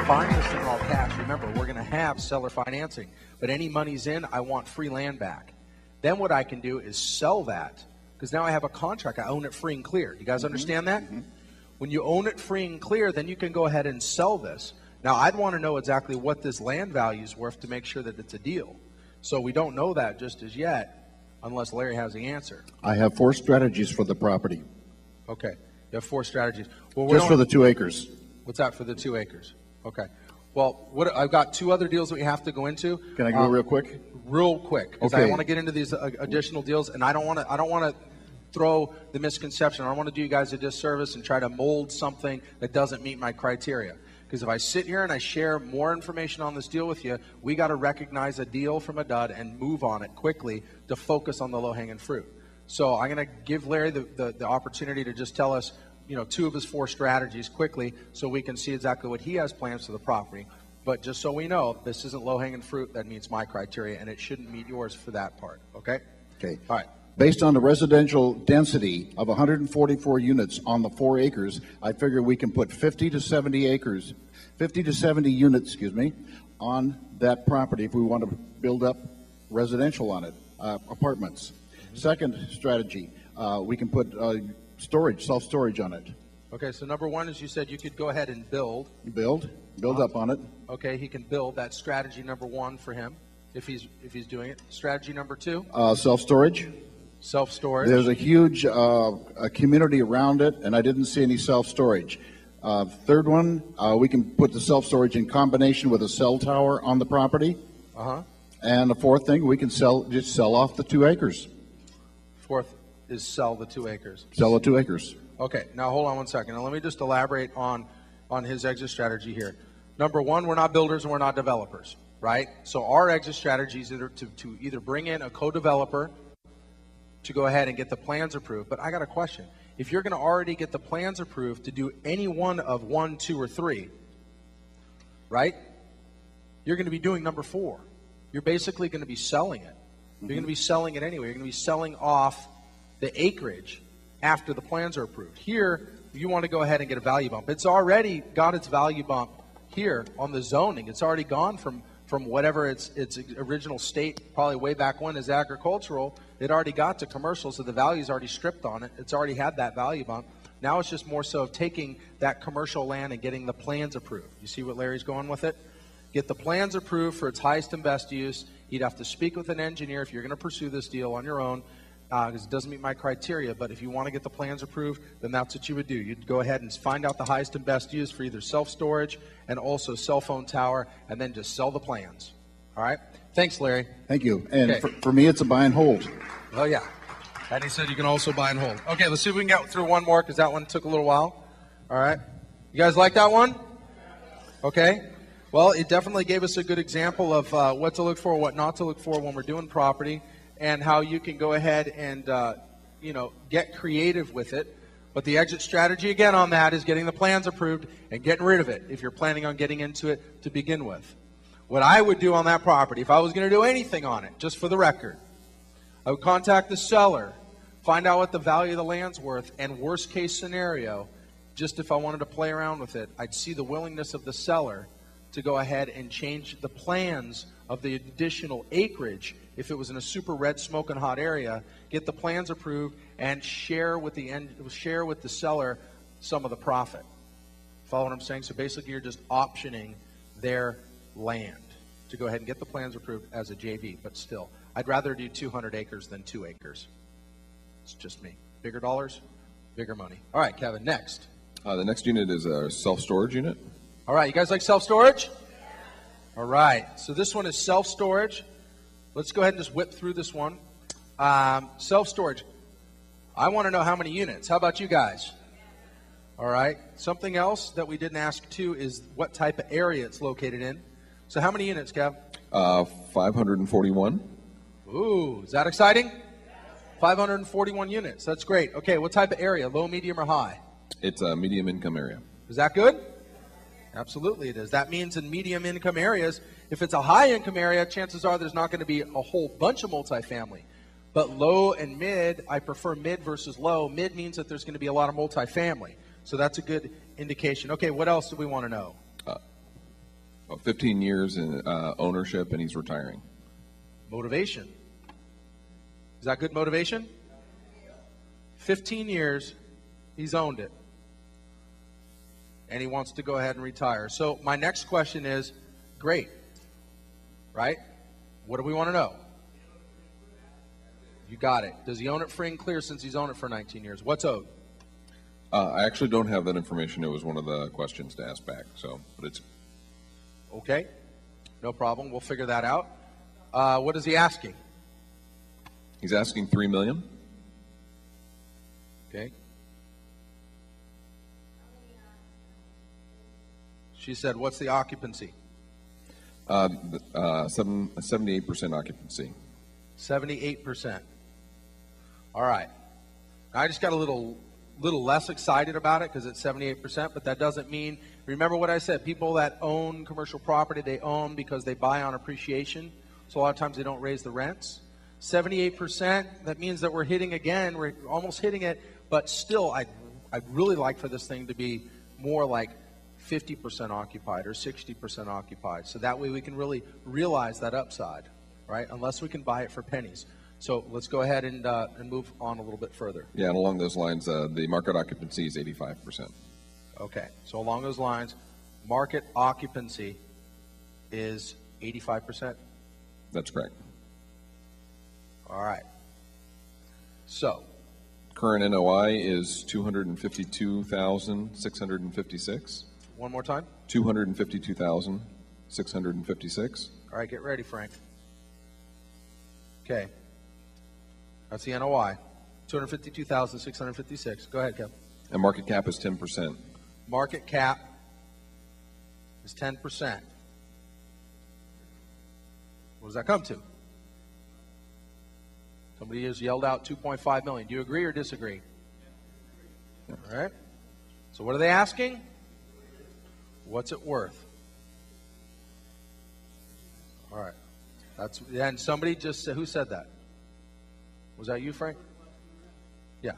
buying this thing all cash, remember, we're going to have seller financing. But any money's in, I want free land back. Then what I can do is sell that, because now I have a contract. I own it free and clear. You guys understand that? When you own it free and clear, then you can go ahead and sell this. Now, I'd want to know exactly what this land value is worth to make sure that it's a deal. So we don't know that just as yet, unless Larry has the answer. I have 4 strategies for the property. Okay. You have 4 strategies. Well, just for the 2 acres. What's that for the 2 acres? Okay. Well, I've got 2 other deals that we have to go into. Can I go real quick? Real quick, because okay. I want to get into these additional deals, and I don't want to throw the misconception. I don't want to do you guys a disservice and try to mold something that doesn't meet my criteria. Because if I sit here and I share more information on this deal with you, we got to recognize a deal from a dud and move on it quickly to focus on the low-hanging fruit. So I'm going to give Larry the opportunity to just tell us, 2 of his 4 strategies quickly so we can see exactly what he has plans for the property. But just so we know, this isn't low-hanging fruit that meets my criteria, and it shouldn't meet yours for that part, okay? Okay. All right. Based on the residential density of 144 units on the 4 acres, I figure we can put 50 to 70 units, on that property if we want to build up residential on it, apartments. Second strategy, we can put storage, self-storage on it. Okay, so number 1 is you said you could go ahead and build. Build up on it. Okay, he can build. That's strategy number 1 for him if he's doing it. Strategy number 2? Self-storage. Self-storage. There's a huge community around it, and I didn't see any self-storage. Third one, we can put the self-storage in combination with a cell tower on the property. And the 4th thing, we can just sell off the 2 acres. 4th is sell the 2 acres. Sell the 2 acres. Okay, now hold on one second. Now let me just elaborate on his exit strategy here. Number 1, we're not builders and we're not developers, right? So our exit strategy is to either bring in a co-developer to go ahead and get the plans approved. But I got a question. If you're going to already get the plans approved to do any one of 1, 2, or 3, right? You're going to be doing number 4. You're basically going to be selling it. You're going to be selling it anyway. You're going to be selling off the acreage after the plans are approved. Here, you want to go ahead and get a value bump. It's already got its value bump here on the zoning. It's already gone from whatever its original state, probably way back when, is agricultural. It already got to commercial, so the value's already stripped on it. It's already had that value bump. Now it's just more so of taking that commercial land and getting the plans approved. You see what Larry's going with it? Get the plans approved for its highest and best use. You'd have to speak with an engineer if you're going to pursue this deal on your own, because it doesn't meet my criteria. But if you want to get the plans approved, then that's what you would do. You'd go ahead and find out the highest and best use for either self-storage and also cell phone tower, and then just sell the plans. All right? Thanks, Larry. Thank you. And okay. for me, it's a buy and hold. Oh, yeah. And he said you can also buy and hold. Okay, let's see if we can get through one more, because that one took a little while. All right? You guys like that one? Okay. Well, it definitely gave us a good example of what to look for, what not to look for when we're doing property, and how you can go ahead and, get creative with it. But the exit strategy, again, on that is getting the plans approved and getting rid of it if you're planning on getting into it to begin with. What I would do on that property, if I was going to do anything on it, just for the record, I would contact the seller, find out what the value of the land's worth, and worst case scenario, just if I wanted to play around with it, I'd see the willingness of the seller to go ahead and change the plans of the additional acreage if it was in a super red smoking hot area, get the plans approved, and share with the seller some of the profit. Follow what I'm saying? So basically you're just optioning their land to go ahead and get the plans approved as a JV, but still, I'd rather do 200 acres than 2 acres. It's just me. Bigger dollars, bigger money. All right, Kevin, next. The next unit is a self-storage unit. All right, you guys like self-storage? All right, so this one is self-storage. Let's go ahead and just whip through this one. Self-storage. I want to know how many units. How about you guys? All right. Something else that we didn't ask too is what type of area it's located in. So how many units, Kev? 541. Ooh, is that exciting? 541 units. That's great. Okay, what type of area? Low, medium, or high? It's a medium income area. Is that good? Absolutely it is. That means in medium income areas, if it's a high income area, chances are there's not going to be a whole bunch of multifamily. But low and mid, I prefer mid versus low. Mid means that there's going to be a lot of multifamily. So that's a good indication. Okay, what else do we want to know? 15 years in ownership, and he's retiring. Motivation. Is that good motivation? 15 years, he's owned it. And he wants to go ahead and retire. So my next question is, great, right? What do we want to know? You got it. Does he own it free and clear since he's owned it for 19 years? What's owed? I actually don't have that information. It was one of the questions to ask back. So, but it's okay. No problem. We'll figure that out. What is he asking? He's asking $3 million. Okay. She said, "What's the occupancy?" 78% occupancy. 78%. All right. I just got a little less excited about it because it's 78%, but that doesn't mean, remember what I said, people that own commercial property, they own because they buy on appreciation. So a lot of times they don't raise the rents. 78%, that means that we're hitting again, we're almost hitting it, but still I'd really like for this thing to be more like 50% occupied or 60% occupied. So that way we can really realize that upside, right? Unless we can buy it for pennies. So let's go ahead and move on a little bit further. Yeah, and along those lines, the market occupancy is 85%. Okay, so along those lines, market occupancy is 85%? That's correct. All right. So current NOI is 252,656. One more time. 252,656. All right, get ready, Frank. Okay. That's the NOI. 252,656. Go ahead, Kev. And market cap is 10%. Market cap is 10%. What does that come to? Somebody has yelled out 2.5 million. Do you agree or disagree? All right. So what are they asking? What's it worth? All right. And somebody just said, who said that? Was that you, Frank? Yeah.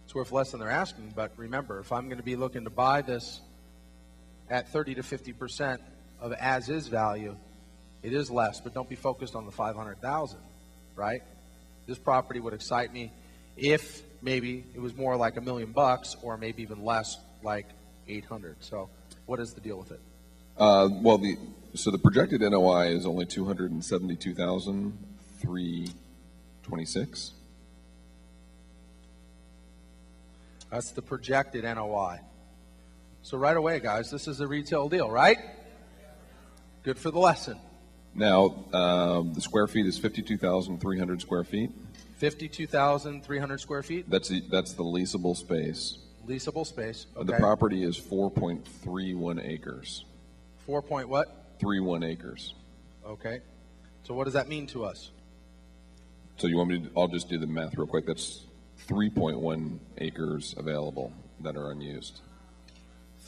It's worth less than they're asking, but remember, if I'm going to be looking to buy this at 30 to 50% of as-is value, it is less, but don't be focused on the 500,000, right? This property would excite me if maybe it was more like $1 million or maybe even less, like 800. So what is the deal with it? So the projected NOI is only 272,326. That's the projected NOI. So right away, guys, this is a retail deal, right? Good for the lesson. Now, the square feet is 52,300 square feet. 52,300 square feet? That's the leasable space. Leasable space, okay. The property is 4.31 acres. 4 point what? 31 acres. Okay. So what does that mean to us? So you want me to, I'll just do the math real quick. That's 3.1 acres available that are unused.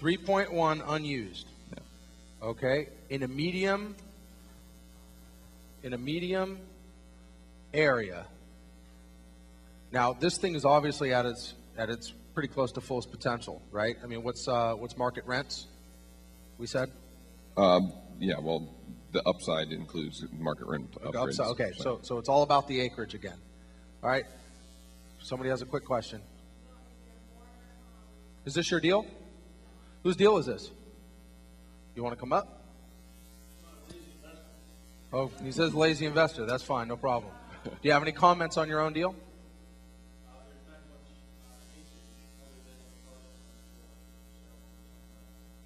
3.1 unused. Yeah. Okay. In a medium area. Now, this thing is obviously at its pretty close to fullest potential, right? I mean, what's market rents? We said. Yeah. Well, the upside includes market rent upgrades. Upside, okay. So it's all about the acreage again. All right. Somebody has a quick question. Is this your deal? Whose deal is this? You want to come up? Oh, he says lazy investor. That's fine, no problem. Do you have any comments on your own deal?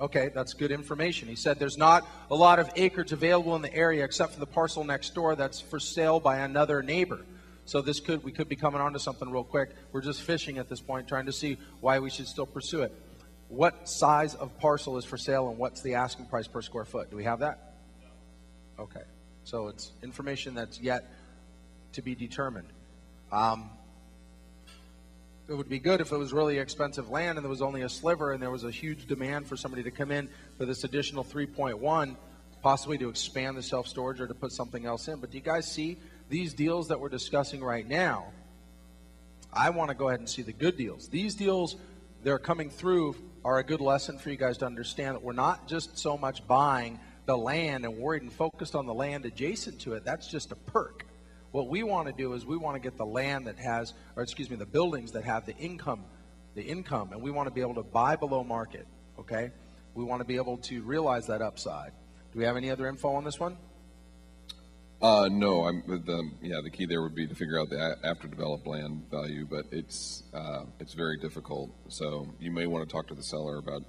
Okay, that's good information. He said there's not a lot of acreage available in the area except for the parcel next door that's for sale by another neighbor. So we could be coming onto something real quick. We're just fishing at this point, trying to see why we should still pursue it. What size of parcel is for sale and what's the asking price per square foot? Do we have that? Okay. So it's information that's yet to be determined. It would be good if it was really expensive land and there was only a sliver and there was a huge demand for somebody to come in for this additional 3.1, possibly to expand the self-storage or to put something else in. But do you guys see these deals that we're discussing right now? I want to go ahead and see the good deals. These deals, they're coming through, are a good lesson for you guys to understand that we're not just so much buying the land and worried and focused on the land adjacent to it, that's just a perk. What we want to do is we want to get the land that has, or excuse me, the buildings that have the income, and we want to be able to buy below market, okay? We want to be able to realize that upside. Do we have any other info on this one? No, the key there would be to figure out the after developed land value, but it's very difficult. So you may want to talk to the seller about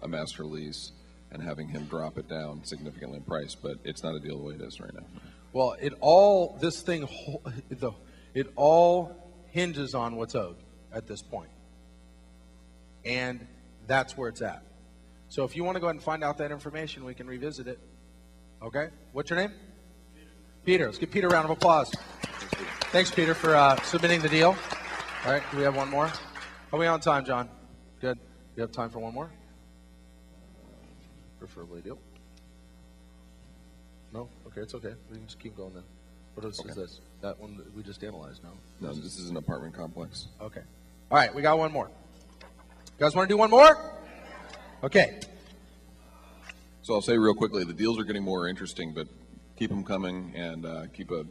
a master lease and having him drop it down significantly in price, but it's not a deal the way it is right now. Well, it all hinges on what's owed at this point. And that's where it's at. So if you want to go ahead and find out that information, we can revisit it. Okay? What's your name? Peter. Let's give Peter a round of applause. Thanks, Peter, for submitting the deal. All right, do we have one more? Are we on time, John? Good. You have time for one more? Preferably a deal. No? Okay, it's okay. We can just keep going then. What else is this? That one that we just analyzed, no? No, this is an apartment complex. Okay. All right, we got one more. You guys want to do one more? Okay. So I'll say real quickly, the deals are getting more interesting, but keep them coming and keep a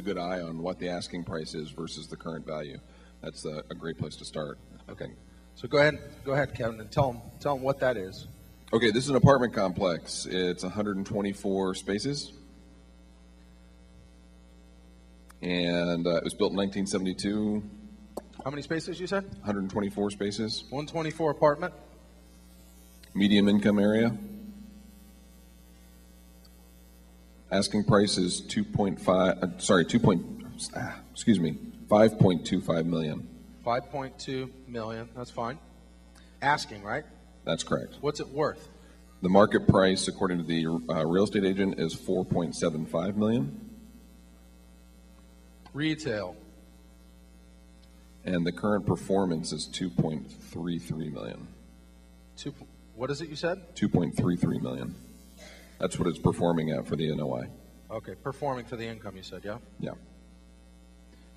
good eye on what the asking price is versus the current value. That's a great place to start. Okay. So go ahead, Kevin, and tell them what that is. Okay, this is an apartment complex. It's 124 spaces, and it was built in 1972. How many spaces you said? 124 spaces. 124 apartment. Medium income area. Asking price is 5.25 million. 5.2 million. That's fine. Asking, right? That's correct. What's it worth? The market price, according to the real estate agent, is 4.75 million. Retail. And the current performance is 2.33 million. What is it you said? 2.33 million. That's what it's performing at for the NOI. Okay, performing for the income, you said, yeah? Yeah.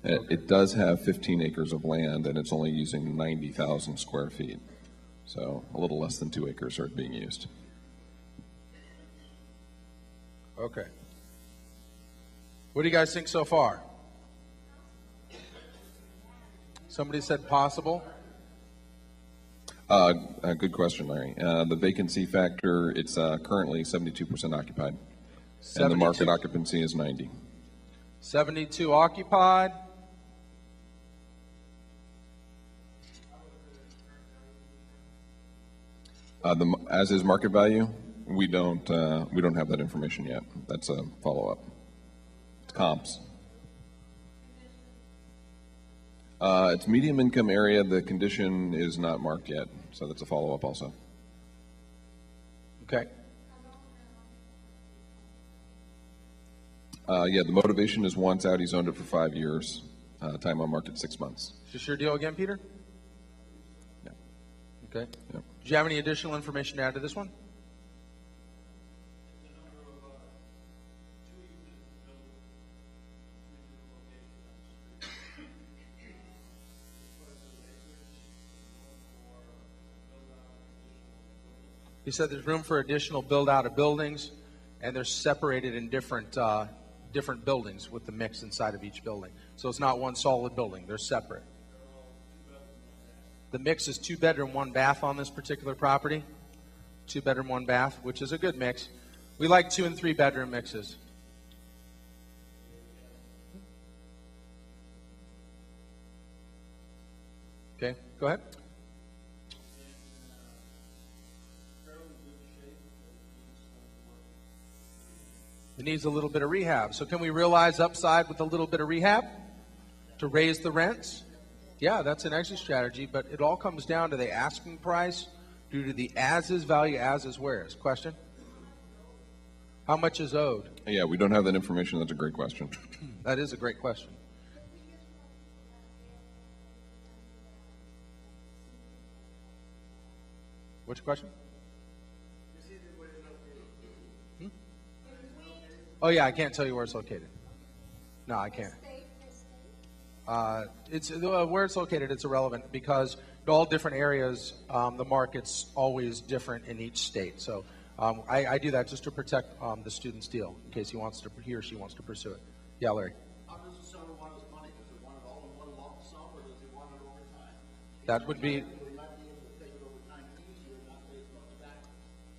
It does have 15 acres of land, and it's only using 90,000 square feet. So a little less than 2 acres are being used. Okay. What do you guys think so far? Somebody said possible? Good question, Larry. The vacancy factor, it's currently 72% occupied. 72. And the market occupancy is 90. 72 occupied. As is market value, we don't have that information yet. That's a follow-up. It's comps. It's medium income area. The condition is not marked yet, so that's a follow-up also. Okay. Yeah, the motivation is once out, he's owned it for 5 years. Time on market 6 months. Is this your deal again, Peter? Yeah. Okay. Yeah. Do you have any additional information to add to this one? He said there's room for additional build-out of buildings, and they're separated in different buildings with the mix inside of each building. So it's not one solid building. They're separate. The mix is 2-bedroom, 1-bath on this particular property. 2-bedroom, 1-bath, which is a good mix. We like 2- and 3-bedroom mixes. Okay, go ahead. It needs a little bit of rehab. So can we realize upside with a little bit of rehab to raise the rents? Yeah, that's an exit strategy, but it all comes down to the asking price due to the as-is value, as-is where's. Question? How much is owed? Yeah, we don't have that information. That's a great question. That is a great question. What's your question? Oh, yeah, I can't tell you where it's located. No, I can't. It's where it's located, it's irrelevant because in all different areas, the market's always different in each state. So I do that just to protect the student's deal in case he or she wants to pursue it. Yeah, Larry. How does the seller want his money? Does he want it all in one lump sum, or does he want it over time? That would be, We might be able to take it over time easier, not pay as much back.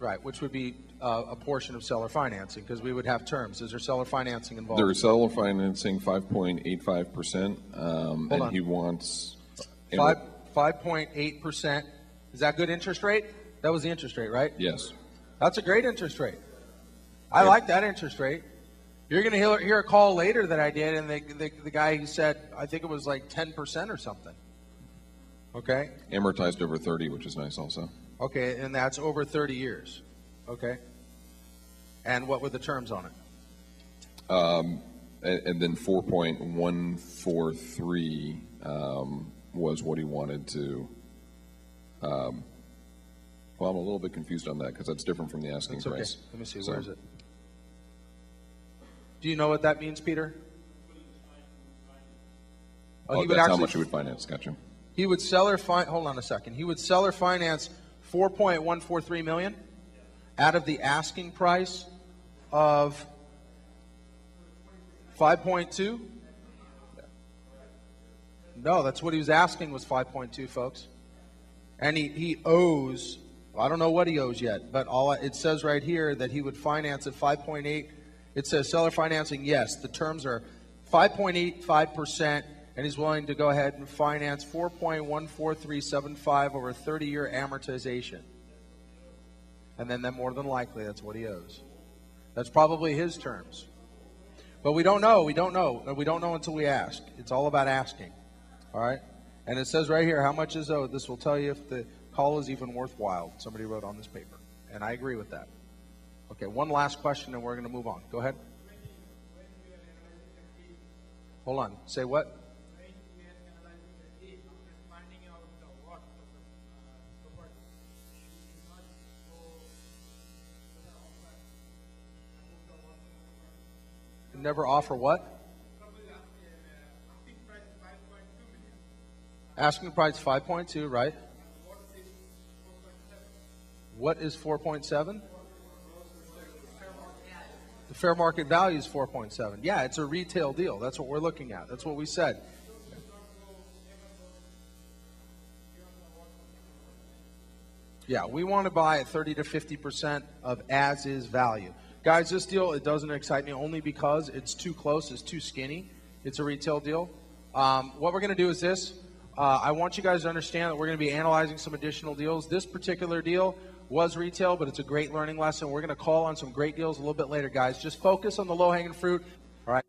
right, which would be a portion of seller financing, because we would have terms. Is there seller financing involved? There is seller financing 5.85%, and on. he wants 5.8%. Is that good interest rate? That was the interest rate, right? Yes. That's a great interest rate. I like that interest rate. You're going to hear a call later that I did, and the guy he said, I think it was like 10% or something. Okay? Amortized over 30, which is nice also. Okay, and that's over 30 years. Okay? And what were the terms on it? And then 4.143 was what he wanted to. Well, I'm a little bit confused on that because that's different from the asking That's okay. price. Let me see. Where is it? Do you know what that means, Peter? Oh, that's how much he would finance. Gotcha. He would seller hold on a second. He would seller finance 4.143 million out of the asking price of 5.2. No, that's what he was asking was 5.2, folks. And he owes, I don't know what he owes yet, but it says right here that he would finance at 5.8. It says seller financing, yes. The terms are 5.85%, and he's willing to go ahead and finance 4.14375 over a 30-year amortization. And then more than likely, that's what he owes. That's probably his terms. But we don't know. We don't know. We don't know until we ask. It's all about asking. All right? And it says right here how much is owed. This will tell you if the call is even worthwhile. Somebody wrote on this paper. And I agree with that. Okay, one last question and we're going to move on. Go ahead. Hold on. Say what? Never offer what? Asking price 5.2, right? What is 4.7? The fair market value is 4.7. Yeah, it's a retail deal. That's what we're looking at. That's what we said. Yeah, we want to buy at 30 to 50% of as-is value. Guys, this deal, it doesn't excite me only because it's too close, it's too skinny. It's a retail deal. What we're going to do is this. I want you guys to understand that we're going to be analyzing some additional deals. This particular deal was retail, but it's a great learning lesson. We're going to call on some great deals a little bit later, guys. Just focus on the low-hanging fruit. All right.